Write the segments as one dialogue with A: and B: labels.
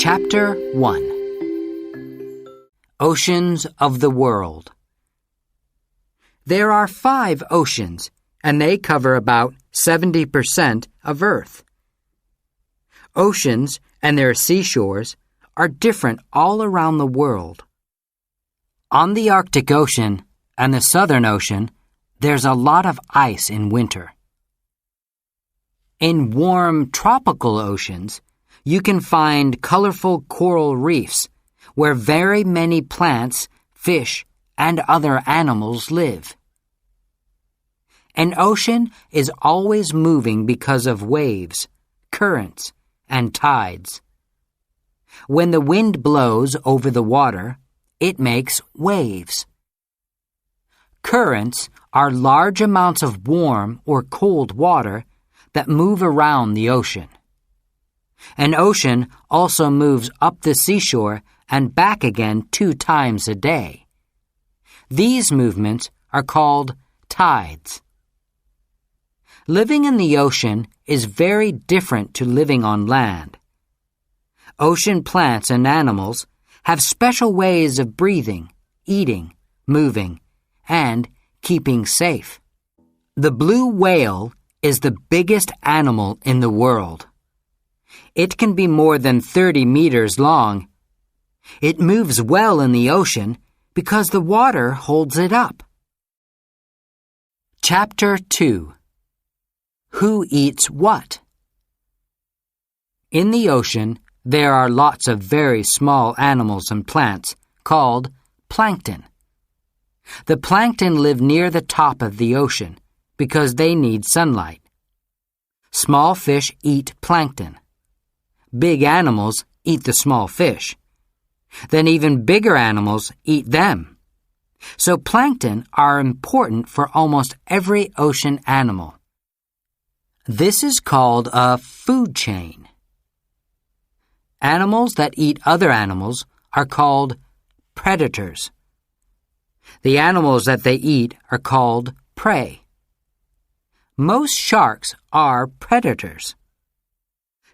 A: Chapter 1. Oceans of the World. There are 5 oceans, and they cover about 70% of Earth. Oceans and their seashores are different all around the world. On the Arctic Ocean and the Southern Ocean, there's a lot of ice in winter. In warm tropical oceans, you can find colorful coral reefs where very many plants, fish, and other animals live. An ocean is always moving because of waves, currents, and tides. When the wind blows over the water, it makes waves. Currents are large amounts of warm or cold water that move around the ocean. An ocean also moves up the seashore and back again 2 times a day. These movements are called tides. Living in the ocean is very different to living on land. Ocean plants and animals have special ways of breathing, eating, moving, and keeping safe. The blue whale is the biggest animal in the world. It can be more than 30 meters long. It moves well in the ocean because the water holds it up. Chapter 2. Who eats what? In the ocean, there are lots of very small animals and plants called plankton. The plankton live near the top of the ocean because they need sunlight. Small fish eat plankton. Big animals eat the small fish. Then even bigger animals eat them. So plankton are important for almost every ocean animal. This is called a food chain. Animals that eat other animals are called predators. The animals that they eat are called prey. Most sharks are predators.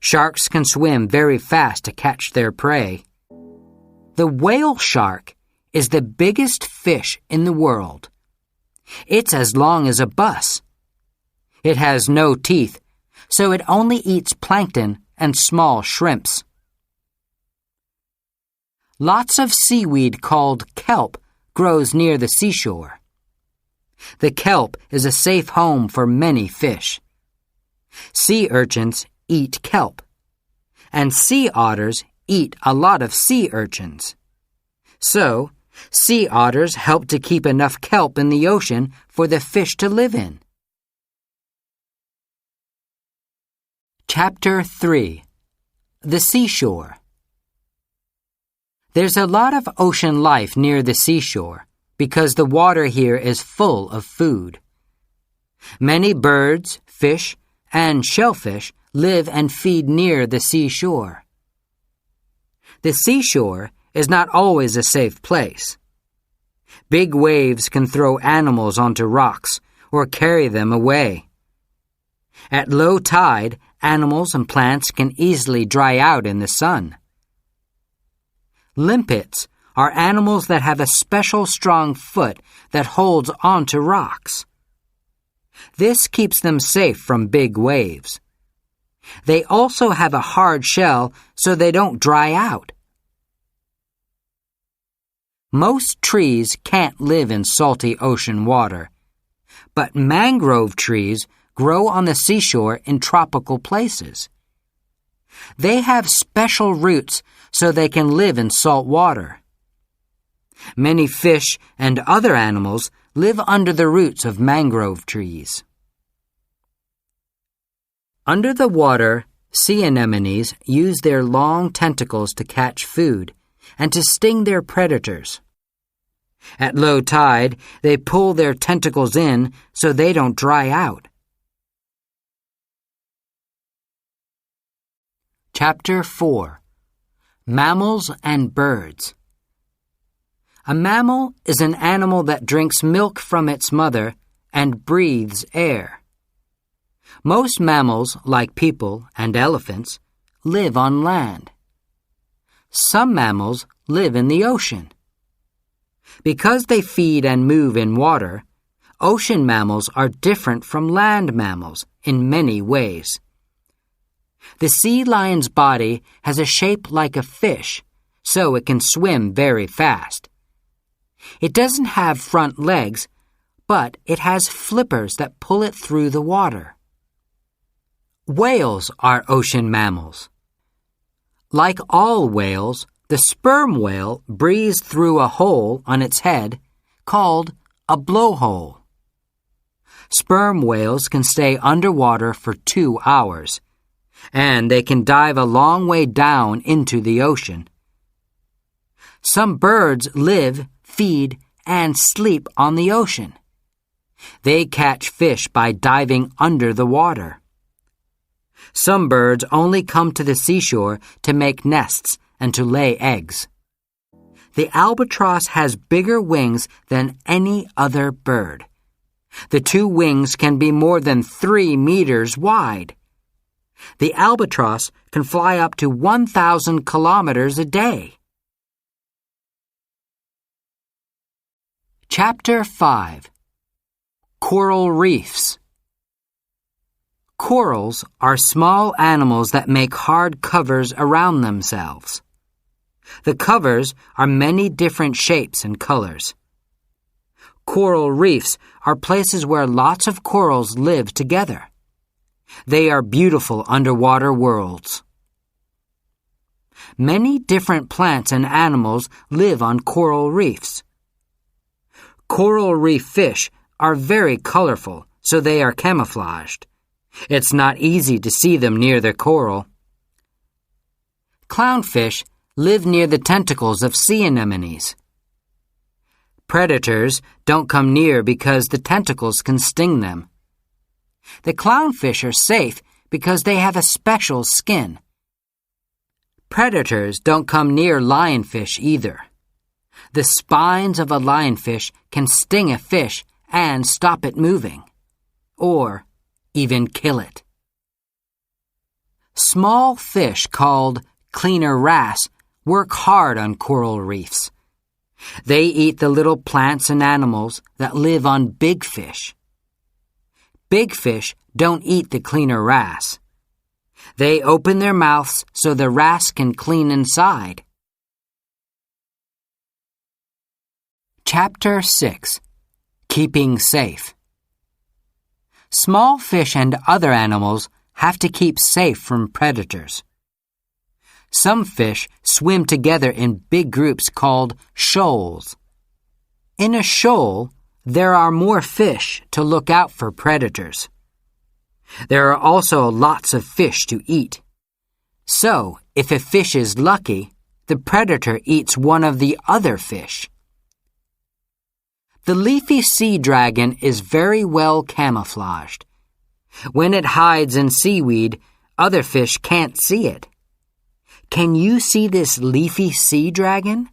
A: Sharks can swim very fast to catch their prey. The whale shark is the biggest fish in the world. It's as long as a bus. It has no teeth, so it only eats plankton and small shrimps. Lots of seaweed called kelp grows near the seashore. The kelp is a safe home for many fish. Sea urchins eat kelp, and sea otters eat a lot of sea urchins. So, sea otters help to keep enough kelp in the ocean for the fish to live in. Chapter 3. The Seashore. There's a lot of ocean life near the seashore because the water here is full of food. Many birds, fish, and shellfish live and feed near the seashore. The seashore is not always a safe place. Big waves can throw animals onto rocks or carry them away. At low tide, animals and plants can easily dry out in the sun. Limpets are animals that have a special strong foot that holds onto rocks. This keeps them safe from big waves. They also have a hard shell so they don't dry out. Most trees can't live in salty ocean water, but mangrove trees grow on the seashore in tropical places. They have special roots so they can live in salt water. Many fish and other animals live under the roots of mangrove trees. Under the water, sea anemones use their long tentacles to catch food and to sting their predators. At low tide, they pull their tentacles in so they don't dry out. Chapter 4. Mammals and Birds. A mammal is an animal that drinks milk from its mother and breathes air. Most mammals, like people and elephants, live on land. Some mammals live in the ocean. Because they feed and move in water, ocean mammals are different from land mammals in many ways. The sea lion's body has a shape like a fish, so it can swim very fast. It doesn't have front legs, but it has flippers that pull it through the water. Whales are ocean mammals. Like all whales, the sperm whale breathes through a hole on its head called a blowhole. Sperm whales can stay underwater for 2 hours, and they can dive a long way down into the ocean. Some birds live, feed, and sleep on the ocean. They catch fish by diving under the water. Some birds only come to the seashore to make nests and to lay eggs. The albatross has bigger wings than any other bird. The 2 wings can be more than 3 meters wide. The albatross can fly up to 1,000 kilometers a day. Chapter 5. Coral Reefs. Corals are small animals that make hard covers around themselves. The covers are many different shapes and colors. Coral reefs are places where lots of corals live together. They are beautiful underwater worlds. Many different plants and animals live on coral reefs. Coral reef fish are very colorful, so they are camouflaged. It's not easy to see them near the coral. Clownfish live near the tentacles of sea anemones. Predators don't come near because the tentacles can sting them. The clownfish are safe because they have a special skin. Predators don't come near lionfish either. The spines of a lionfish can sting a fish and stop it moving, or even kill it. Small fish called cleaner wrasse work hard on coral reefs. They eat the little plants and animals that live on big fish. Big fish don't eat the cleaner wrasse. They open their mouths so the wrasse can clean inside. Chapter 6. Keeping Safe. Small fish and other animals have to keep safe from predators. Some fish swim together in big groups called shoals. In a shoal, there are more fish to look out for predators. There are also lots of fish to eat. So, if a fish is lucky, the predator eats one of the other fish. The leafy sea dragon is very well camouflaged. When it hides in seaweed, other fish can't see it. Can you see this leafy sea dragon?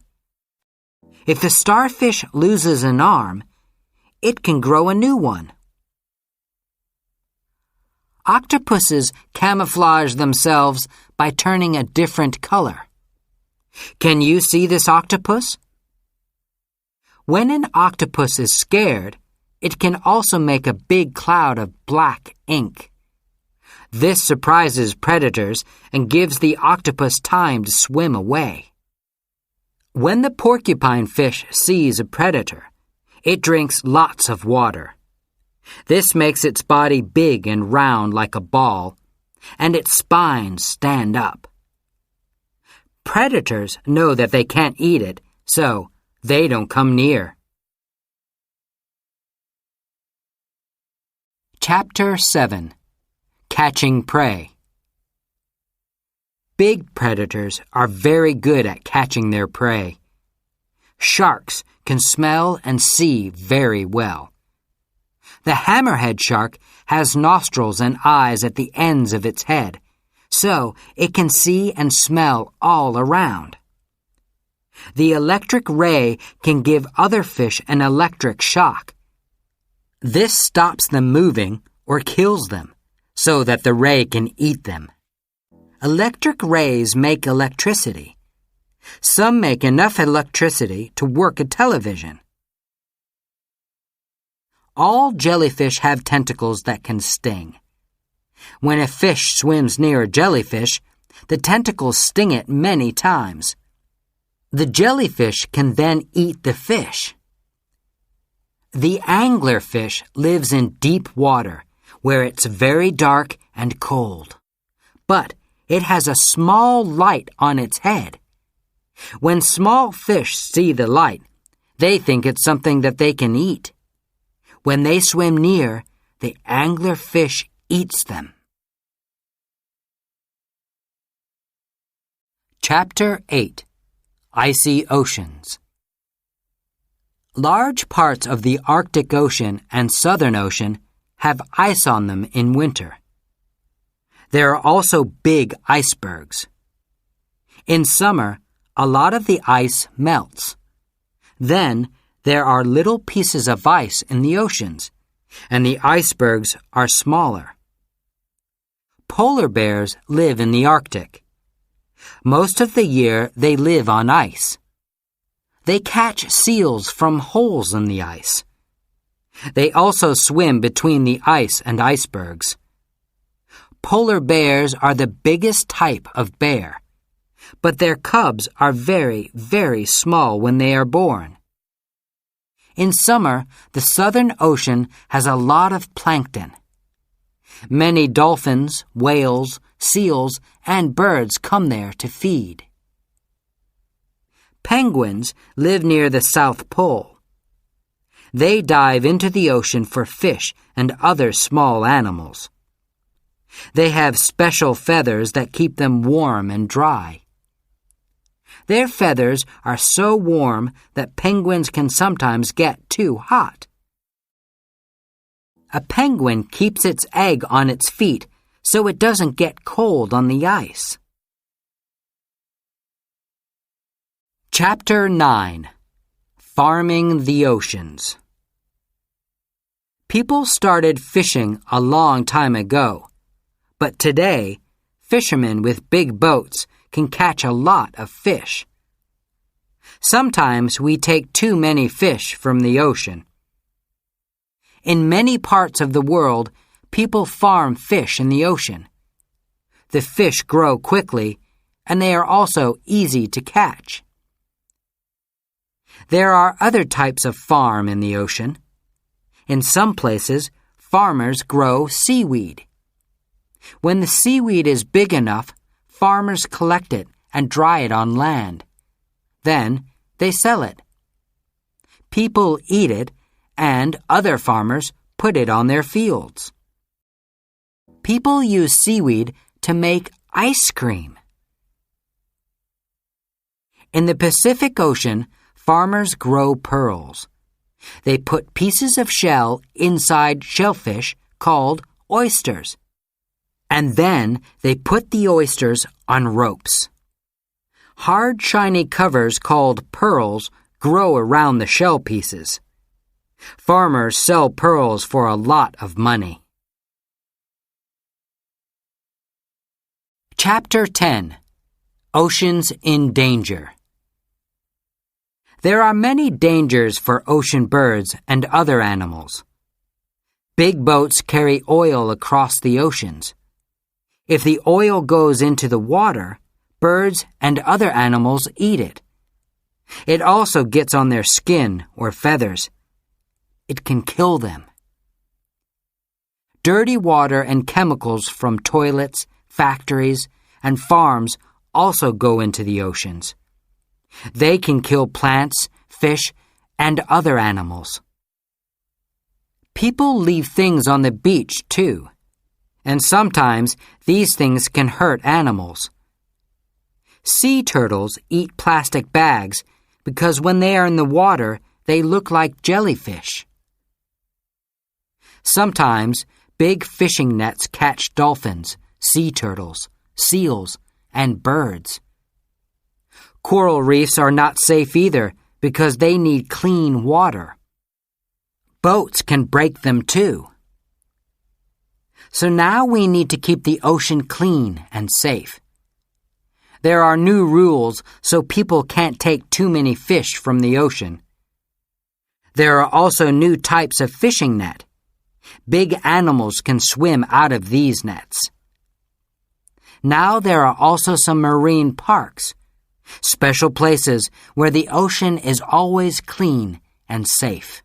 A: If the starfish loses an arm, it can grow a new one. Octopuses camouflage themselves by turning a different color. Can you see this octopus? When an octopus is scared, it can also make a big cloud of black ink. This surprises predators and gives the octopus time to swim away. When the porcupine fish sees a predator, it drinks lots of water. This makes its body big and round like a ball, and its spines stand up. Predators know that they can't eat it, so they don't come near. Chapter 7. Catching Prey. Big predators are very good at catching their prey. Sharks can smell and see very well. The hammerhead shark has nostrils and eyes at the ends of its head, so it can see and smell all around. The electric ray can give other fish an electric shock. This stops them moving or kills them, so that the ray can eat them. Electric rays make electricity. Some make enough electricity to work a television. All jellyfish have tentacles that can sting. When a fish swims near a jellyfish, the tentacles sting it many times. The jellyfish can then eat the fish. The anglerfish lives in deep water, where it's very dark and cold. But it has a small light on its head. When small fish see the light, they think it's something that they can eat. When they swim near, the anglerfish eats them. Chapter 8. Icy Oceans. Large parts of the Arctic Ocean and Southern Ocean have ice on them in winter. There are also big icebergs. In summer, a lot of the ice melts. Then, there are little pieces of ice in the oceans, and the icebergs are smaller. Polar bears live in the Arctic. Most of the year, they live on ice. They catch seals from holes in the ice. They also swim between the ice and icebergs. Polar bears are the biggest type of bear, but their cubs are very, very small when they are born. In summer, the Southern Ocean has a lot of plankton. Many dolphins, whales, seals, and birds come there to feed. Penguins live near the South Pole. They dive into the ocean for fish and other small animals. They have special feathers that keep them warm and dry. Their feathers are so warm that penguins can sometimes get too hot. A penguin keeps its egg on its feet so it doesn't get cold on the ice. Chapter 9. Farming the Oceans. People started fishing a long time ago, but today, fishermen with big boats can catch a lot of fish. Sometimes we take too many fish from the ocean. In many parts of the world, people farm fish in the ocean. The fish grow quickly, and they are also easy to catch. There are other types of farm in the ocean. In some places, farmers grow seaweed. When the seaweed is big enough, farmers collect it and dry it on land. Then they sell it. People eat it, and other farmers put it on their fields. People use seaweed to make ice cream. In the Pacific Ocean, farmers grow pearls. They put pieces of shell inside shellfish called oysters. And then they put the oysters on ropes. Hard, shiny covers called pearls grow around the shell pieces. Farmers sell pearls for a lot of money. Chapter 10. Oceans in Danger. There are many dangers for ocean birds and other animals. Big boats carry oil across the oceans. If the oil goes into the water, birds and other animals eat it. It also gets on their skin or feathers. It can kill them. Dirty water and chemicals from toilets, factories, and farms also go into the oceans. They can kill plants, fish, and other animals. People leave things on the beach, too. And sometimes these things can hurt animals. Sea turtles eat plastic bags because when they are in the water, they look like jellyfish. Sometimes big fishing nets catch dolphins, sea turtles, seals, and birds. Coral reefs are not safe either because they need clean water. Boats can break them too. So now we need to keep the ocean clean and safe. There are new rules so people can't take too many fish from the ocean. There are also new types of fishing net. Big animals can swim out of these nets. Now there are also some marine parks, special places where the ocean is always clean and safe.